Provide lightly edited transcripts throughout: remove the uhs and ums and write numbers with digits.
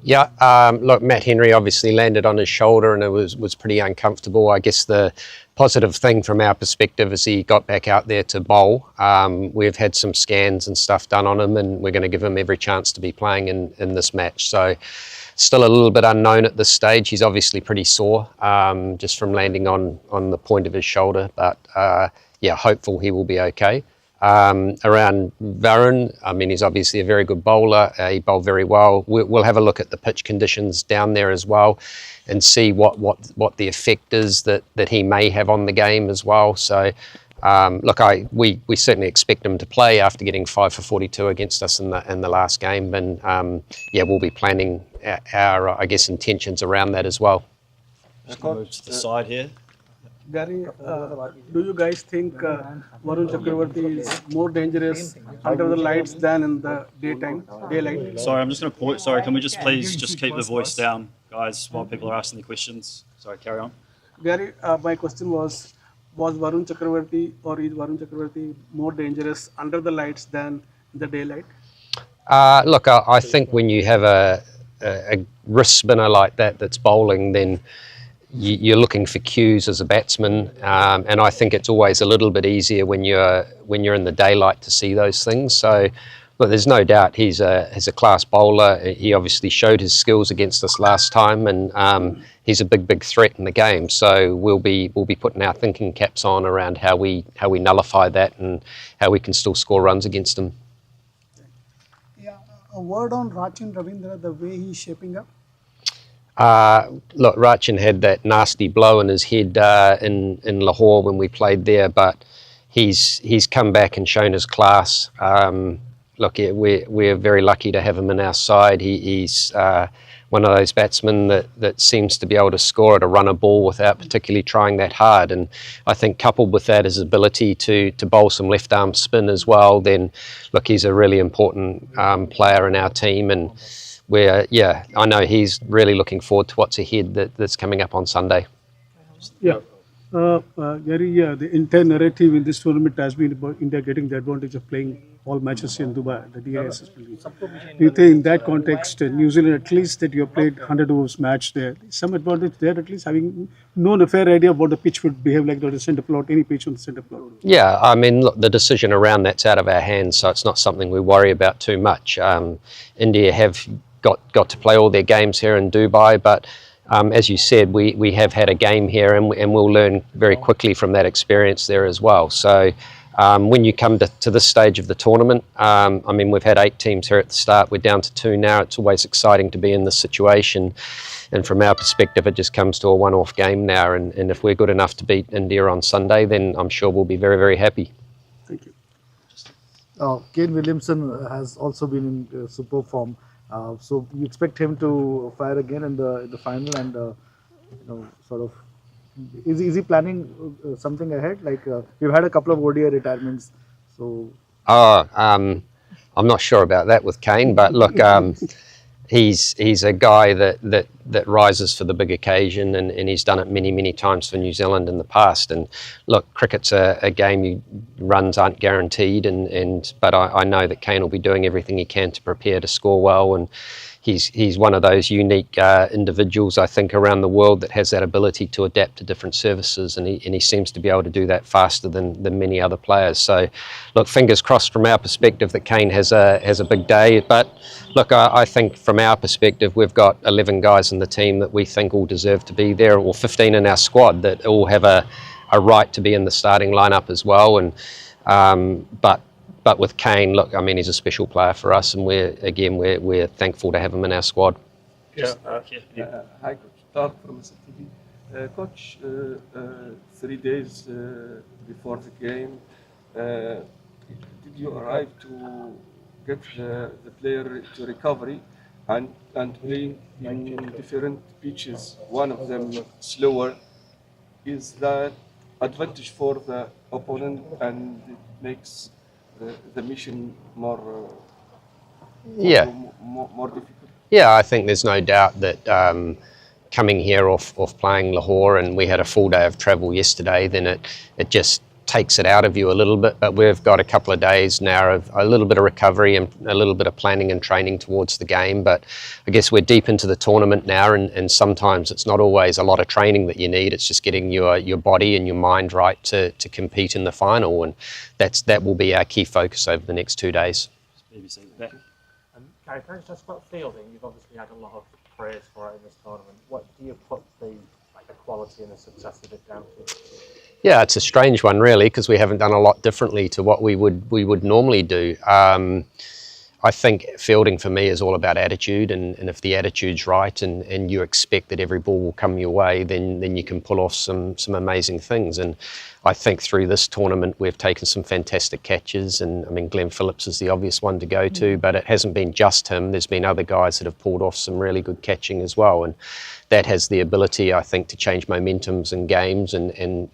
Yeah, look, Matt Henry obviously landed on his shoulder and it was pretty uncomfortable. I guess the positive thing from our perspective is he got back out there to bowl. We've had some scans and stuff done on him and we're going to give him every chance to be playing in this match. So still a little bit unknown at this stage. He's obviously pretty sore just from landing on the point of his shoulder, but yeah, hopeful he will be okay. Around Varun, I mean, he's obviously a very good bowler. He bowled very well. We'll have a look at the pitch conditions down there as well and see what the effect is that he may have on the game as well. So, look, we certainly expect him to play after getting 5 for 42 against us in the last game. And yeah, we'll be planning our I guess, intentions around that as well. Just move to the side here. Gary, do you guys think Varun Chakravarti is more dangerous under the lights than in the daylight? Sorry, I'm just going to pause. Sorry, can we just please just keep the voice down, guys, while people are asking the questions? Sorry, carry on. Gary, my question was Varun Chakravarti or is Varun Chakravarti more dangerous under the lights than in the daylight? Look, I think when you have a wrist spinner like that that's bowling, then you're looking for cues as a batsman, and I think it's always a little bit easier when you're in the daylight to see those things. So, but there's no doubt he's a class bowler. He obviously showed his skills against us last time, and he's a big threat in the game. So we'll be putting our thinking caps on around how we nullify that and how we can still score runs against him. Yeah, a word on Rachin Ravindra, the way he's shaping up. Look, Rachin had that nasty blow in his head in Lahore when we played there, but he's come back and shown his class. Look, we're very lucky to have him in our side. He's one of those batsmen that seems to be able to score at a runner ball without particularly trying that hard. And I think coupled with that his ability to bowl some left arm spin as well, then look, he's a really important player in our team. And yeah, I know he's really looking forward to what's ahead that's coming up on Sunday. Yeah. Gary, the entire narrative in this tournament has been about India getting the advantage of playing all matches in Dubai, the DISS building. Do you think in that context, New Zealand, at least that you have played 100 overs match there, some advantage there at least, having known a fair idea of what the pitch would behave like on the centre plot, any pitch on the centre plot? Yeah, I mean, look, the decision around that's out of our hands, so it's not something we worry about too much. India have got to play all their games here in Dubai, but as you said, we have had a game here and we'll learn very quickly from that experience there as well. So when you come to this stage of the tournament, I mean, we've had 8 teams here at the start, we're down to 2 now. It's always exciting to be in this situation, and from our perspective it just comes to a one-off game now, and if we're good enough to beat India on Sunday, then I'm sure we'll be very happy. Thank you. Kane Williamson has also been in superb form. So you expect him to fire again in the final, and sort of is he planning something ahead? Like we've had a couple of ODI retirements, so. I'm not sure about that with Kane, but look, he's a guy that rises for the big occasion, and he's done it many times for New Zealand in the past. And look, cricket's a game runs aren't guaranteed, but I know that Kane will be doing everything he can to prepare to score well, and he's one of those unique individuals, I think, around the world that has that ability to adapt to different services, and he seems to be able to do that faster than many other players. So look, fingers crossed from our perspective that Kane has a big day. But look, I think from our perspective we've got 11 guys in the team that we think all deserve to be there, or 15 in our squad that all have a right to be in the starting lineup as well. And but with Kane, look, I mean, he's a special player for us, and we're thankful to have him in our squad. Yeah. Hi, Coach. Talk from STV. Coach, 3 days before the game, did you arrive to get the player to recovery and playing in different pitches, one of them slower? Is that advantage for the opponent and it makes the mission more difficult? Yeah, I think there's no doubt that coming here off playing Lahore, and we had a full day of travel yesterday, then it just takes it out of you a little bit, but we've got a couple of days now of a little bit of recovery and a little bit of planning and training towards the game. But I guess we're deep into the tournament now, and sometimes it's not always a lot of training that you need. It's just getting your body and your mind right to compete in the final, and that will be our key focus over the next 2 days. BBC back. Gary, can I just ask about fielding? You've obviously had a lot of praise for it in this tournament. What do you put the quality and the success of it down to? Yeah, it's a strange one really, because we haven't done a lot differently to what we would normally do. I think fielding for me is all about attitude, and if the attitude's right and you expect that every ball will come your way, then you can pull off some amazing things. And I think through this tournament we've taken some fantastic catches, and I mean Glenn Phillips is the obvious one to go to, but it hasn't been just him. There's been other guys that have pulled off some really good catching as well, and that has the ability, I think, to change momentums in games, and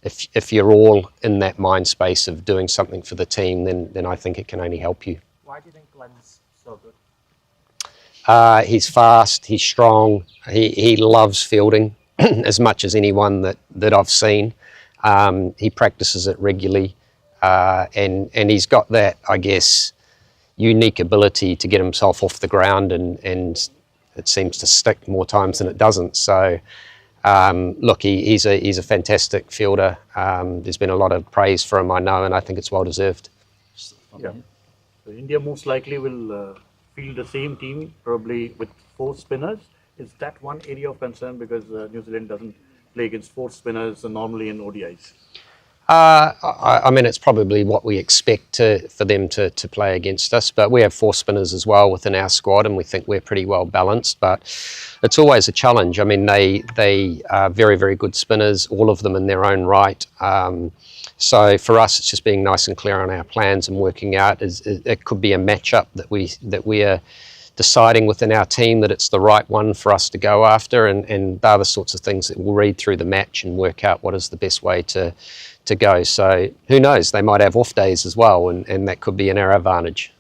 if you're all in that mind space of doing something for the team, then I think it can only help you. Why do you think Glenn's so good? He's fast, he's strong, he loves fielding as much as anyone that I've seen. He practices it regularly, and he's got that, I guess, unique ability to get himself off the ground, and it seems to stick more times than it doesn't. So look, he's a fantastic fielder. There's been a lot of praise for him, I know, and I think it's well deserved. Yeah. So India most likely will field the same team, probably with 4 spinners. Is that one area of concern, because New Zealand doesn't play against 4 spinners normally in ODIs? I mean, it's probably what we expect for them to play against us, but we have 4 spinners as well within our squad, and we think we're pretty well balanced, but it's always a challenge. I mean, they are very, very good spinners, all of them in their own right. So for us, it's just being nice and clear on our plans and working out. It could be a matchup that we are deciding within our team that it's the right one for us to go after, and they're the sorts of things that we'll read through the match and work out what is the best way to go. So who knows, they might have off days as well, and that could be in our advantage.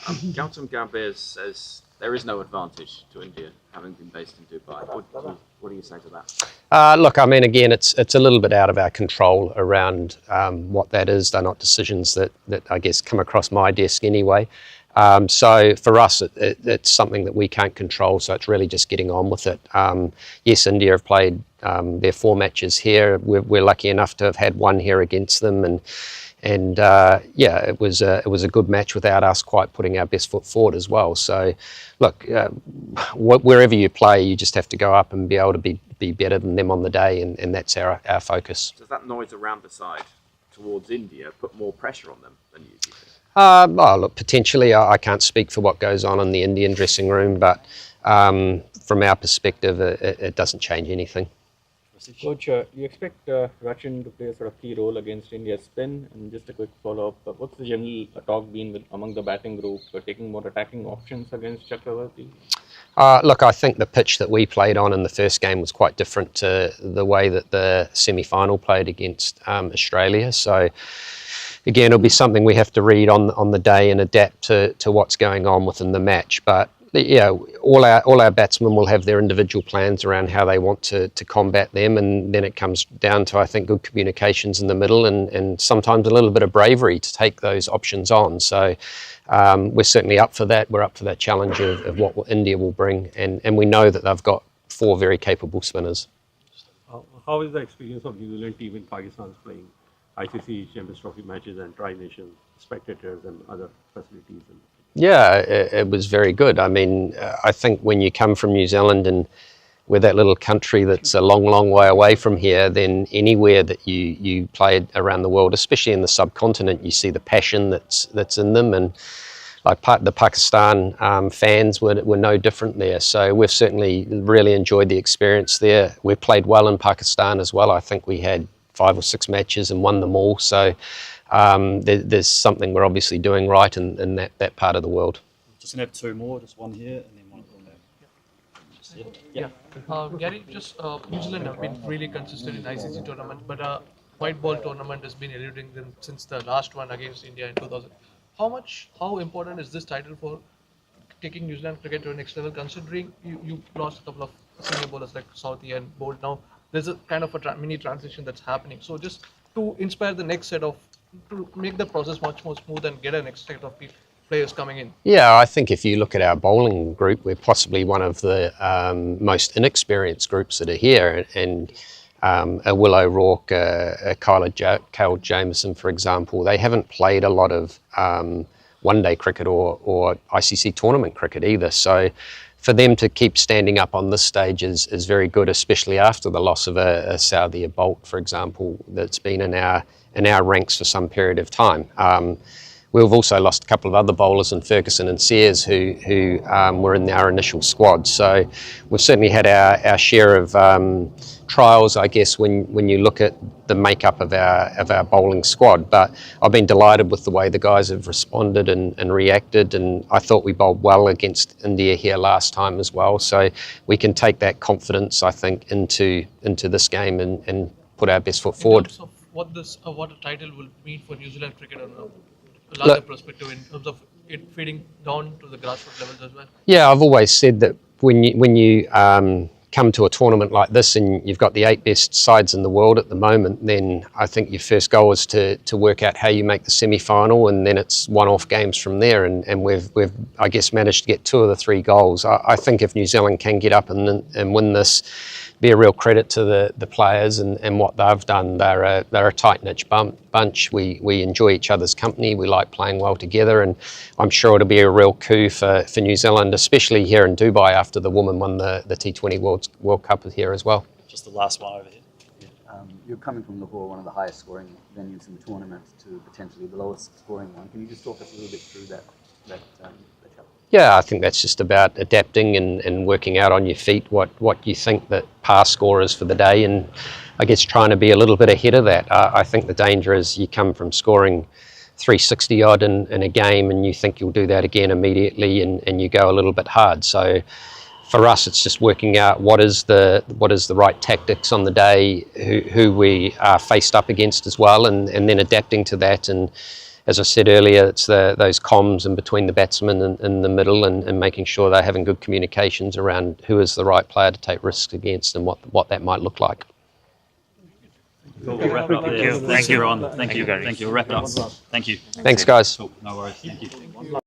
Gautam Gambhir says there is no advantage to India having been based in Dubai. What do you say to that? Look, I mean, again, it's a little bit out of our control around what that is. They're not decisions that I guess come across my desk anyway. So for us, it's something that we can't control, so it's really just getting on with it. Yes, India have played their 4 matches here. We're lucky enough to have had 1 here against them, and yeah, it was a good match without us quite putting our best foot forward as well. So look, wherever you play, you just have to go up and be able to be better than them on the day, and that's our focus. Does that noise around the side towards India put more pressure on them than you do? Well, look, potentially, I can't speak for what goes on in the Indian dressing room, but from our perspective, it doesn't change anything. Coach, you expect Rachin to play a sort of key role against India's spin? And just a quick follow-up, what's the general talk been among the batting group, taking more attacking options against Chakravarti? Look, I think the pitch that we played on in the first game was quite different to the way that the semi-final played against Australia. So again, it'll be something we have to read on the day and adapt to what's going on within the match. But yeah, all our batsmen will have their individual plans around how they want to combat them, and then it comes down to, I think, good communications in the middle, and sometimes a little bit of bravery to take those options on. So we're certainly up for that. We're up for that challenge of what India will bring, and we know that they've got 4 very capable spinners. How is the experience of New Zealand team in Pakistan playing ICC Champions Trophy matches and Tri-Nation spectators and other facilities? Yeah, it was very good. I mean, I think when you come from New Zealand and we're that little country that's a long, long way away from here, then anywhere that you play around the world, especially in the subcontinent, you see the passion that's in them, and like the Pakistan fans were no different there. So we've certainly really enjoyed the experience there. We played well in Pakistan as well. I think we had 5 or 6 matches and won them all. So there's something we're obviously doing right in that part of the world. Just gonna have 2 more, just one here and then one there. Yeah. Gary, just New Zealand have been really consistent in ICC tournament, but white ball tournament has been eluding them since the last one against India in 2000. How important is this title for taking New Zealand cricket to a next level, considering you lost a couple of senior bowlers like Southee and Bolt? Now there's a kind of a mini transition that's happening. So just to inspire the next set of, to make the process much more smooth and get a next set of players coming in? Yeah, I think if you look at our bowling group, we're possibly one of the most inexperienced groups that are here. And a Will O'Rourke, a Kyle Jamieson, for example, they haven't played a lot of one-day cricket or ICC tournament cricket either. So for them to keep standing up on this stage is very good, especially after the loss of a Southia Bolt, for example, that's been in our ranks for some period of time. We've also lost a couple of other bowlers in Ferguson and Sears who were in our initial squad. So we've certainly had our share of trials, I guess, when you look at the makeup of our bowling squad. But I've been delighted with the way the guys have responded and reacted, and I thought we bowled well against India here last time as well. So we can take that confidence, I think, into this game and put our best foot forward. In terms of what a title will mean for New Zealand cricket on a larger perspective, in terms of it feeding down to the grassroots levels as well? Yeah, I've always said that when you come to a tournament like this and you've got the 8 best sides in the world at the moment, then I think your first goal is to work out how you make the semi-final, and then it's one-off games from there. And we've I guess managed to get 2 of the 3 goals. I think if New Zealand can get up and win this, be a real credit to the players and what they've done. They're a tight-knit bunch. We enjoy each other's company. We like playing well together, and I'm sure it'll be a real coup for New Zealand, especially here in Dubai after the women won the T20 World Cup here as well. Just the last one over here. You're coming from Lahore, one of the highest scoring venues in the tournament, to potentially the lowest scoring one. Can you just talk us a little bit through that challenge? Yeah, I think that's just about adapting and working out on your feet what you think that pass score is for the day, and I guess trying to be a little bit ahead of that. I think the danger is you come from scoring 360 odd in a game and you think you'll do that again immediately, and you go a little bit hard. So for us, it's just working out what is the right tactics on the day, who we are faced up against as well, and then adapting to that. And as I said earlier, it's those comms in between the batsmen and in the middle, and making sure they're having good communications around who is the right player to take risks against and what that might look like. Cool. We'll wrap it up there. Thank you, everyone. Thank you. Thank you. We'll wrap it up. Thank you. Thanks, guys. Cool. No worries. Thank you.